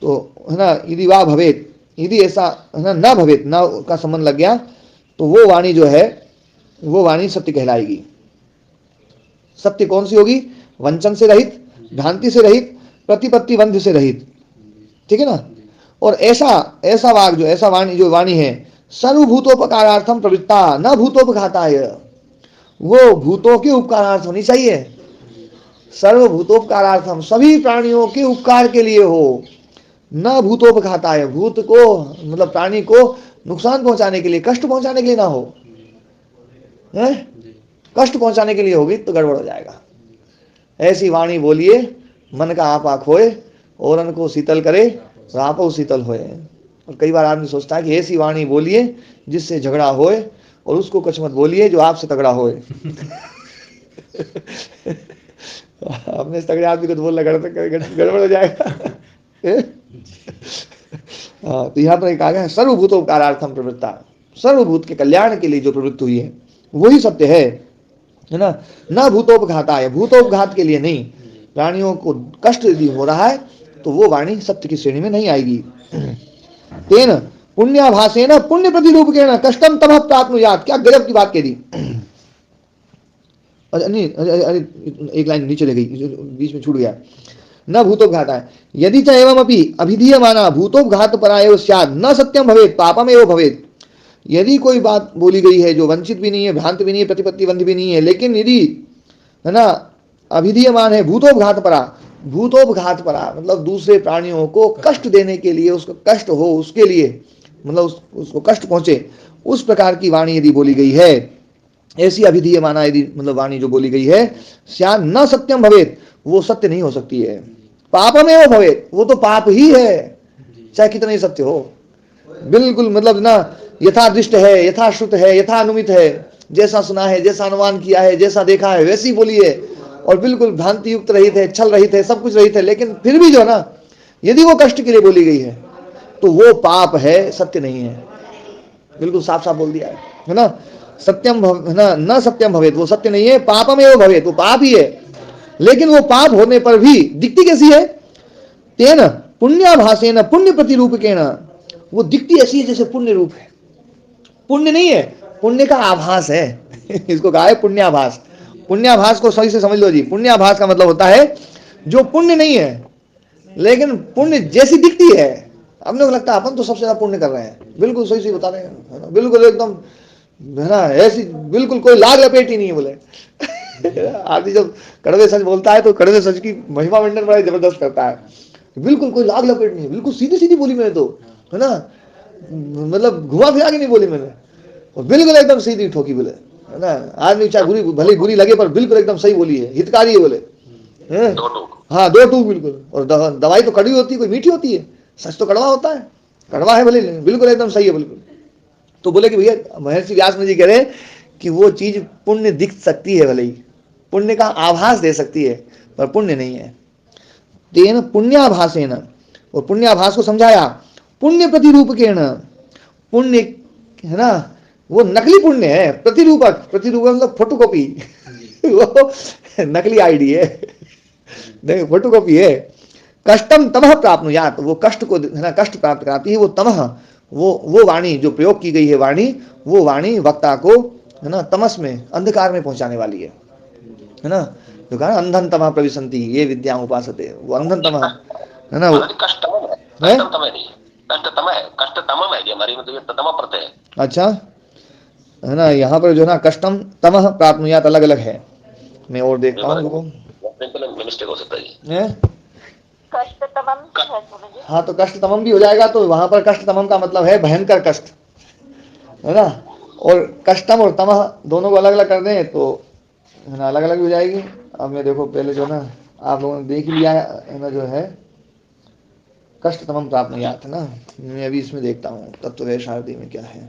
तो है ना, यदि वाह भवेत, यदि ऐसा है ना न भवेत, न का संबंध लग गया, तो वो वाणी जो है वो वाणी सत्य कहलाएगी। सत्य कौन सी होगी, वंचन से रहित, भ्रांति से रहित, प्रतिपत्ति बंध से रहित, ठीक है ना। और ऐसा वाग जो, ऐसा वाणी जो वाणी है, सर्वभूतोपकारार्थम प्रवृत्ता न भूतोपघाताय, वो भूतों के उपकारार्थ होनी चाहिए, सर्वभूतोपकारार्थम, सभी प्राणियों के उपकार के लिए हो, न भूतोपघाताय, भूत को मतलब प्राणी को नुकसान पहुंचाने के लिए, कष्ट पहुंचाने के लिए ना हो, है? कष्ट पहुंचाने के लिए होगी तो गड़बड़ हो जाएगा। ऐसी वाणी बोलिए मन का आपा खोए, औरन को शीतल करे आपो शीतल होए। और कई बार आदमी सोचता है कि ऐसी वाणी बोलिए जिससे झगड़ा होए, और उसको कुछ मत बोलिए जो आपसे तगड़ा होए। अपने तगड़े आदमी को तो बोलना गड़बड़ हो जाएगा। तो यहाँ पर एक आ गया सर्वभूतोपकारार्थम प्रवृत्ता, सर्वभूत के कल्याण के लिए जो प्रवृत्ति हुई है वही सत्य है ना। न भूतोपघाता है, भूतोपघात के लिए नहीं, प्राणियों को कष्ट यदि हो रहा है तो वो वाणी सत्य की श्रेणी में नहीं आएगी। तेन पुण्याभासेन पुण्य प्रतिरूपकेण कष्टम तमः प्राप्नुयात्, क्या गजब की बात कह दी। अरे एक लाइन नीचे ले गई, बीच में छूट गया। न भूतोपघाता है, यदि च एवमपि अभिधीयमाना भूतोपघात परायो स्यात् न सत्यम भवेत् पापमेव भवेत्। यदि कोई बात बोली गई है जो वंचित भी नहीं है, भ्रांत भी नहीं है, प्रतिपत्तिबंध भी नहीं है, लेकिन यदि है ना अभिधीयमान है भूतोपघात परा, भूतोपघात परा मतलब दूसरे प्राणियों को कष्ट देने के लिए, उसको कष्ट हो उसके लिए, मतलब उसको कष्ट पहुंचे, उस प्रकार की वाणी यदि बोली गई है, ऐसी अभिधीयमाना यदि मतलब वाणी जो बोली गई है, स्यात् न सत्यम भवेत्, वो सत्य नहीं हो सकती है, पापमेव भवेत्, वो तो पाप ही है, चाहे कितना ही सत्य हो। बिल्कुल मतलब ना यथादृष्ट है, यथाश्रुत है, यथानुमित है, जैसा सुना है, जैसा अनुमान किया है, जैसा देखा है वैसी बोलिए, और बिल्कुल भ्रांति युक्त रहित है, छल रहित है, सब कुछ रहित है, लेकिन फिर भी जो ना यदि वो कष्ट के लिए बोली गई है तो वो पाप है, सत्य नहीं है। बिल्कुल साफ साफ बोल दिया है ना। सत्यम न सत्यम भवेत्, वो सत्य नहीं है, पापमेव भवेत्, वो पाप ही है। लेकिन वो पाप होने पर भी दिखती कैसी है, तेन पुण्याभासेन पुण्य प्रतिरूपकेण, वो दिखती ऐसी है जैसे पुण्य रूप है, पुण्य नहीं है, पुण्य का आभास है। इसको कहा है पुण्याभास। पुण्याभास को सही से समझ लो जी। पुण्याभास का मतलब होता है जो पुण्य नहीं है लेकिन पुण्य जैसी दिखती है। अपने को लगता है अपन तो सबसे ज्यादा पुण्य कर रहे हैं, बिल्कुल सही सही बता रहे हैं, है ना, बिल्कुल एकदम, है ना, ऐसी बिल्कुल कोई लाग लपेट ही नहीं है बोले। आदमी जब कड़वे सच बोलता है तो कड़वे सच की महिमा मंडन बड़ा जबरदस्त करता है। बिल्कुल कोई लाग लपेट नहीं है, बिल्कुल सीधी सीधी बोली मैंने तो, है ना, मतलब घुमा फिरा के नहीं बोली मैंने, और बिल्कुल एकदम सीधी ठोकी बोले, है ना। आदमी चाहे बुरी भले बुरी लगे पर बिल्कुल एकदम सही बोली है, हितकारी है बोले, है? हाँ, 2 टूक बिल्कुल। और दवाई तो कड़वी होती है, कोई मीठी होती है, सच तो कड़वा होता है, कड़वा है भले बिल्कुल एकदम सही है बिल्कुल। तो बोले कि भैया महर्षि व्यास जी कह रहे हैं कि वो चीज पुण्य दिख सकती है, भले ही पुण्य का आभास दे सकती है पर पुण्य नहीं है। तेन पुण्याभासेन, और पुण्याभास को समझाया पुण्य प्रतिरूपकेण। पुण्य, है ना, वो नकली पुण्य है, प्रतिरूपक, प्रतिरूपक मतलब फोटोकॉपी। वो नकली आईडी है, नहीं फोटोकॉपी है। कष्टम तमह प्राप्नुयात, वो कष्ट को, है ना, कष्ट प्राप्त कराती है वो तमह, वो वाणी जो प्रयोग की गई है वाणी, वो वाणी वक्ता को, है ना, तमस में, अंधकार में पहुंचाने वाली है ना। जो कहा अंधन तमह प्रविशन्ति ये विद्या उपासते, वो अंधन तमह, है ना, अच्छा, है ना। यहाँ पर जो ना कष्टम तमह प्राप्नुयात अलग अलग है, मैं और देखता हूँ, मिस्टेक हो सकता है। हाँ, तो कष्टतमम भी हो जाएगा, तो वहां पर कष्टतमम का मतलब है भयंकर कष्ट, है ना। और कष्टम और तमह दोनों को अलग अलग कर दें तो, है ना, अलग अलग हो जाएगी। अब मैं देखो पहले जो ना आप लोगों ने देख लिया है ना, जो है कष्टतमम प्राप्नुयात, है ना। मैं अभी इसमें देखता हूँ तत्वशारदी में क्या है।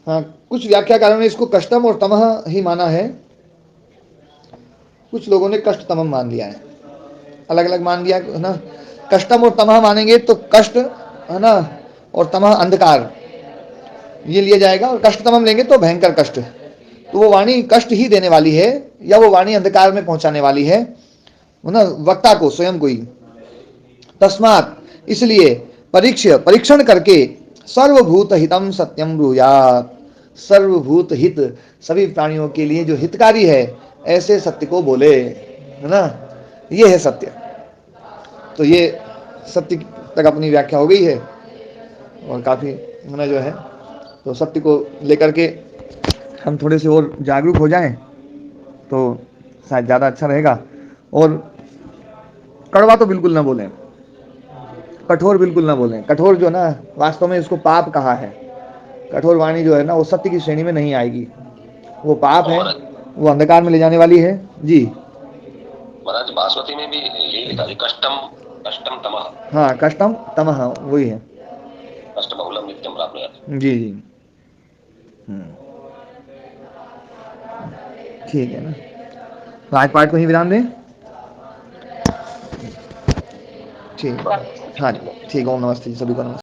हाँ, कुछ व्याख्याकारों ने इसको कष्टम और तमह ही माना है, कुछ लोगों ने कष्ट तमम मान लिया है, अलग अलग मान लिया, है ना। कष्टम और तमह मानेंगे तो कष्ट, है ना, और तमह अंधकार, ये लिया जाएगा। और कष्ट तमम लेंगे तो भयंकर कष्ट, तो वो वाणी कष्ट ही देने वाली है या वो वाणी अंधकार में पहुंचाने वाली है ना, वक्ता को, स्वयं को ही। तस्मात्, इसलिए परीक्षण करके सर्वभूत हितम सत्यम ब्रूयात्, सर्वभूत हित, सभी प्राणियों के लिए जो हितकारी है ऐसे सत्य को बोले, है ना, ये है सत्य। तो ये सत्य तक अपनी व्याख्या हो गई है, और काफी, है ना, जो है, तो सत्य को लेकर के हम थोड़े से और जागरूक हो जाएं तो शायद ज़्यादा अच्छा रहेगा। और कड़वा तो बिल्कुल ना बोलें, कठोर बिल्कुल ना बोलें। कठोर जो ना, वास्तव में इसको पाप कहा है। कठोर वाणी जो है ना, वो सत्य की श्रेणी में नहीं आएगी, वो पाप है, वो अंधकार में ले जाने वाली है जी। महाराज बासमती में भी यही लिखा है, कष्टम कष्टम तमः। हाँ, कष्टम तमः वही है, कष्ट बहुलम नित्यम प्राप्नुयात्। जी जी, ठीक है ना। तो आज पाठ को ही विराम दें, ठीक, हाँ ठीक, ओम नमस्ते सभी को नमस्ते।